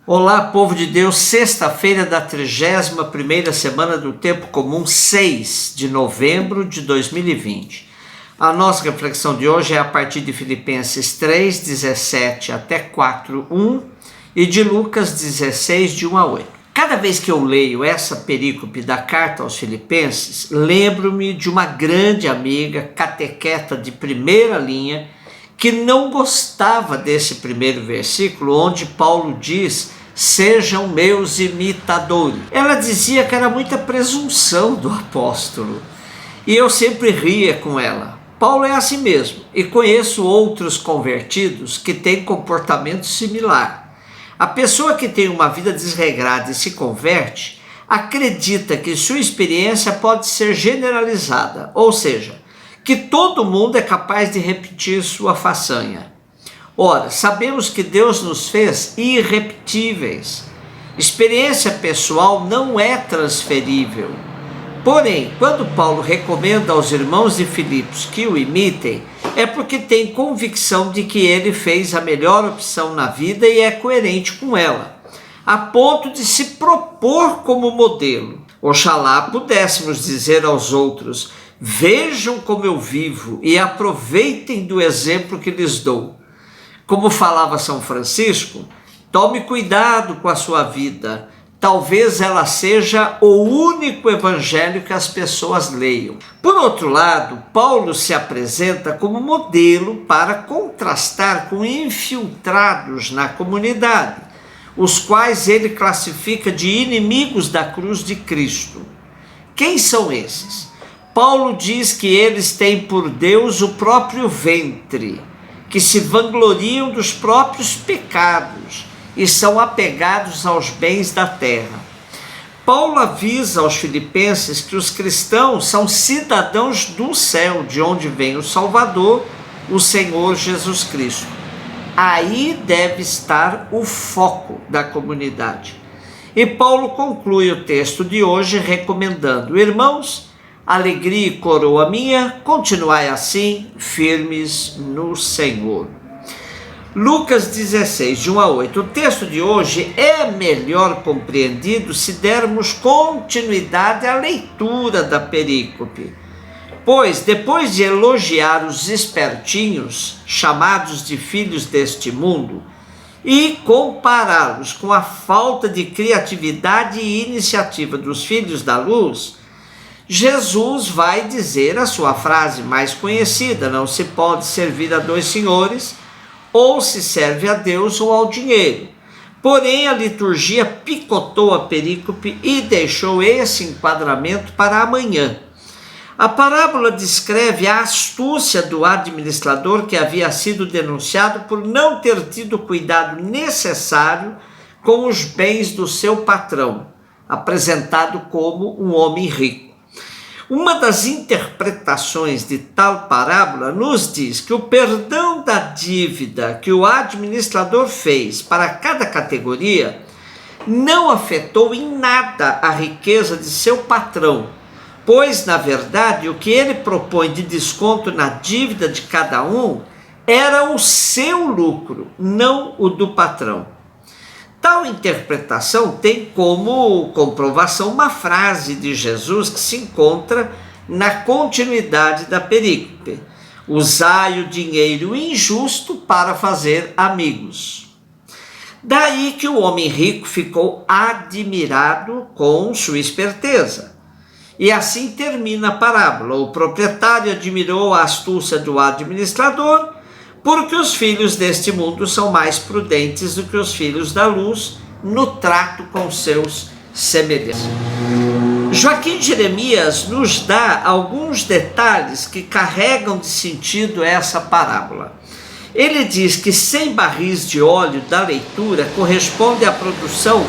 Olá, povo de Deus, sexta-feira da 31ª semana do Tempo Comum, 6 de novembro de 2020. A nossa reflexão de hoje é a partir de Filipenses 3, 17 até 4, 1 e de Lucas 16, de 1 a 8. Cada vez que eu leio essa perícope da carta aos Filipenses, lembro-me de uma grande amiga, catequeta de primeira linha, que não gostava desse primeiro versículo, onde Paulo diz: sejam meus imitadores. Ela dizia que era muita presunção do apóstolo, e eu sempre ria com ela. Paulo é assim mesmo, e conheço outros convertidos que têm comportamento similar. A pessoa que tem uma vida desregrada e se converte, acredita que sua experiência pode ser generalizada, ou seja, que todo mundo é capaz de repetir sua façanha. Ora, sabemos que Deus nos fez irrepetíveis. Experiência pessoal não é transferível. Porém, quando Paulo recomenda aos irmãos de Filipos que o imitem, é porque tem convicção de que ele fez a melhor opção na vida e é coerente com ela, a ponto de se propor como modelo. Oxalá pudéssemos dizer aos outros: vejam como eu vivo e aproveitem do exemplo que lhes dou. Como falava São Francisco, tome cuidado com a sua vida. Talvez ela seja o único evangelho que as pessoas leiam. Por outro lado, Paulo se apresenta como modelo para contrastar com infiltrados na comunidade, os quais ele classifica de inimigos da cruz de Cristo. Quem são esses? Paulo diz que eles têm por Deus o próprio ventre, que se vangloriam dos próprios pecados e são apegados aos bens da terra. Paulo avisa aos filipenses que os cristãos são cidadãos do céu, de onde vem o Salvador, o Senhor Jesus Cristo. Aí deve estar o foco da comunidade. E Paulo conclui o texto de hoje recomendando: irmãos, alegria e coroa minha, continuai assim, firmes no Senhor. Lucas 16, de 1 a 8. O texto de hoje é melhor compreendido se dermos continuidade à leitura da perícope. Pois, depois de elogiar os espertinhos, chamados de filhos deste mundo, e compará-los com a falta de criatividade e iniciativa dos filhos da luz, Jesus vai dizer a sua frase mais conhecida: não se pode servir a dois senhores, ou se serve a Deus ou ao dinheiro. Porém, a liturgia picotou a perícope e deixou esse enquadramento para amanhã. A parábola descreve a astúcia do administrador que havia sido denunciado por não ter tido cuidado necessário com os bens do seu patrão, apresentado como um homem rico. Uma das interpretações de tal parábola nos diz que o perdão da dívida que o administrador fez para cada categoria não afetou em nada a riqueza de seu patrão, pois, na verdade, o que ele propõe de desconto na dívida de cada um era o seu lucro, não o do patrão. Tal interpretação tem como comprovação uma frase de Jesus que se encontra na continuidade da perícope: usai o dinheiro injusto para fazer amigos. Daí que o homem rico ficou admirado com sua esperteza. E assim termina a parábola: o proprietário admirou a astúcia do administrador, porque os filhos deste mundo são mais prudentes do que os filhos da luz no trato com seus semelhantes. Joaquim Jeremias nos dá alguns detalhes que carregam de sentido essa parábola. Ele diz que 100 barris de óleo da leitura corresponde à produção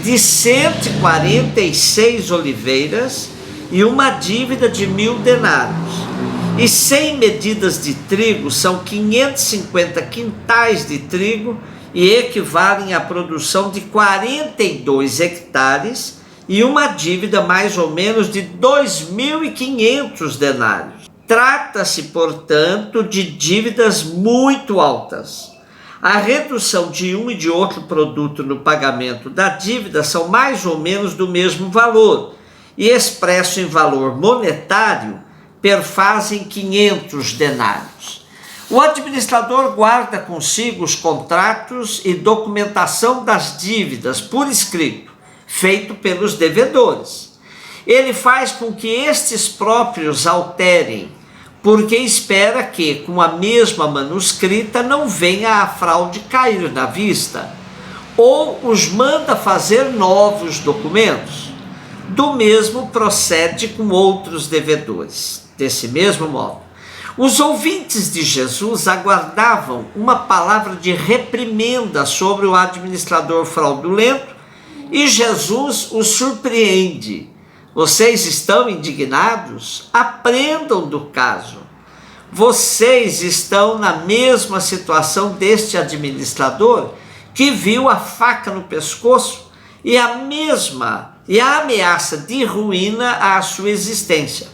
de 146 oliveiras e uma dívida de 1000 denários. E 100 medidas de trigo são 550 quintais de trigo e equivalem à produção de 42 hectares e uma dívida mais ou menos de 2.500 denários. Trata-se, portanto, de dívidas muito altas. A redução de um e de outro produto no pagamento da dívida são mais ou menos do mesmo valor e, expresso em valor monetário, perfazem 500 denários. O administrador guarda consigo os contratos e documentação das dívidas por escrito, feito pelos devedores. Ele faz com que estes próprios alterem, porque espera que, com a mesma manuscrita, não venha a fraude cair na vista, ou os manda fazer novos documentos. Do mesmo procede com outros devedores. Desse mesmo modo, os ouvintes de Jesus aguardavam uma palavra de reprimenda sobre o administrador fraudulento e Jesus os surpreende. Vocês estão indignados? Aprendam do caso. Vocês estão na mesma situação deste administrador que viu a faca no pescoço e a ameaça de ruína à sua existência.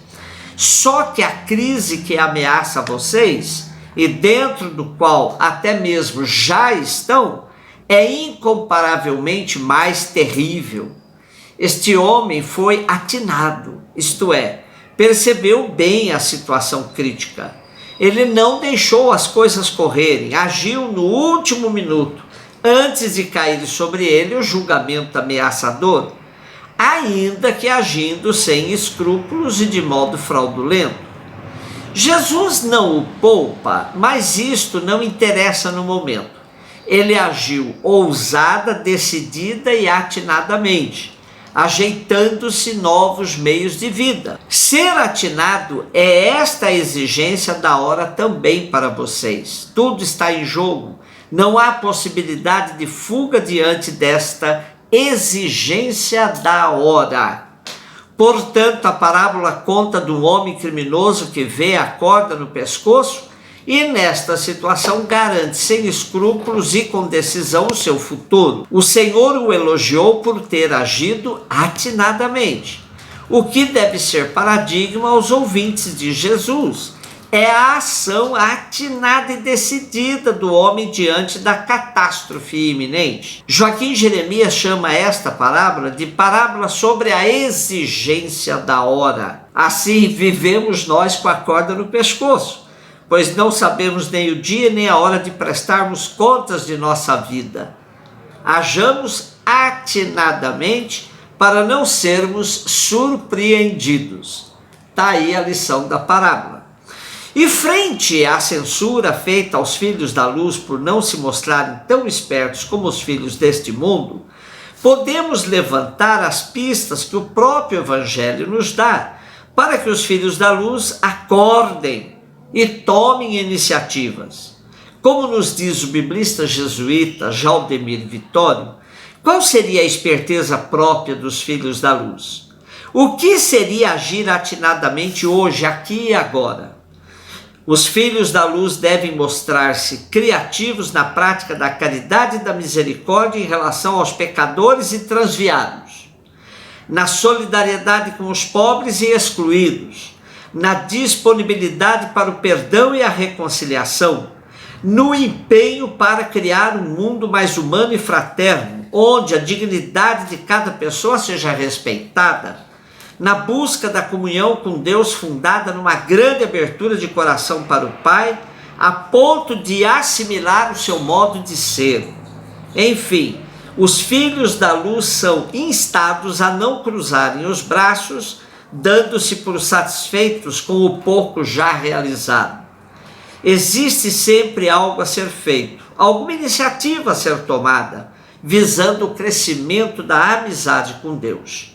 Só que a crise que ameaça vocês, e dentro do qual até mesmo já estão, é incomparavelmente mais terrível. Este homem foi atinado, isto é, percebeu bem a situação crítica. Ele não deixou as coisas correrem, agiu no último minuto, antes de cair sobre ele o julgamento ameaçador, ainda que agindo sem escrúpulos e de modo fraudulento. Jesus não o poupa, mas isto não interessa no momento. Ele agiu ousada, decidida e atinadamente, ajeitando-se novos meios de vida. Ser atinado é esta exigência da hora também para vocês. Tudo está em jogo. Não há possibilidade de fuga diante desta exigência da hora. Portanto, a parábola conta de um homem criminoso que vê a corda no pescoço e, nesta situação, garante sem escrúpulos e com decisão o seu futuro. O Senhor o elogiou por ter agido atinadamente, o que deve ser paradigma aos ouvintes de Jesus. É a ação atinada e decidida do homem diante da catástrofe iminente. Joaquim Jeremias chama esta parábola de parábola sobre a exigência da hora. Assim vivemos nós com a corda no pescoço, pois não sabemos nem o dia nem a hora de prestarmos contas de nossa vida. Hajamos atinadamente para não sermos surpreendidos. Está aí a lição da parábola. E frente à censura feita aos filhos da luz por não se mostrarem tão espertos como os filhos deste mundo, podemos levantar as pistas que o próprio Evangelho nos dá para que os filhos da luz acordem e tomem iniciativas. Como nos diz o biblista jesuíta Jaldemir Vitório, qual seria a esperteza própria dos filhos da luz? O que seria agir atinadamente hoje, aqui e agora? Os filhos da luz devem mostrar-se criativos na prática da caridade e da misericórdia em relação aos pecadores e transviados, na solidariedade com os pobres e excluídos, na disponibilidade para o perdão e a reconciliação, no empenho para criar um mundo mais humano e fraterno, onde a dignidade de cada pessoa seja respeitada, na busca da comunhão com Deus fundada numa grande abertura de coração para o Pai, a ponto de assimilar o seu modo de ser. Enfim, os filhos da luz são instados a não cruzarem os braços, dando-se por satisfeitos com o pouco já realizado. Existe sempre algo a ser feito, alguma iniciativa a ser tomada, visando o crescimento da amizade com Deus.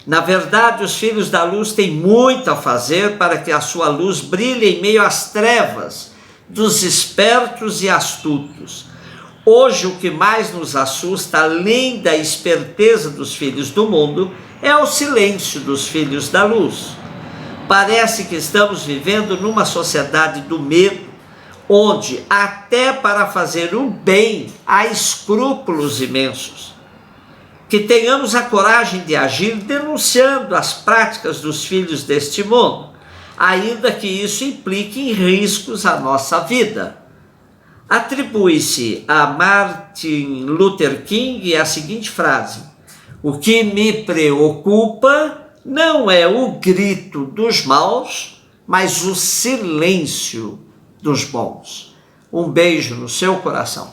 Na verdade, os filhos da luz têm muito a fazer para que a sua luz brilhe em meio às trevas dos espertos e astutos. Hoje, o que mais nos assusta, além da esperteza dos filhos do mundo, é o silêncio dos filhos da luz. Parece que estamos vivendo numa sociedade do medo, onde até para fazer o bem há escrúpulos imensos. Que tenhamos a coragem de agir denunciando as práticas dos filhos deste mundo, ainda que isso implique em riscos à nossa vida. Atribui-se a Martin Luther King a seguinte frase: o que me preocupa não é o grito dos maus, mas o silêncio dos bons. Um beijo no seu coração.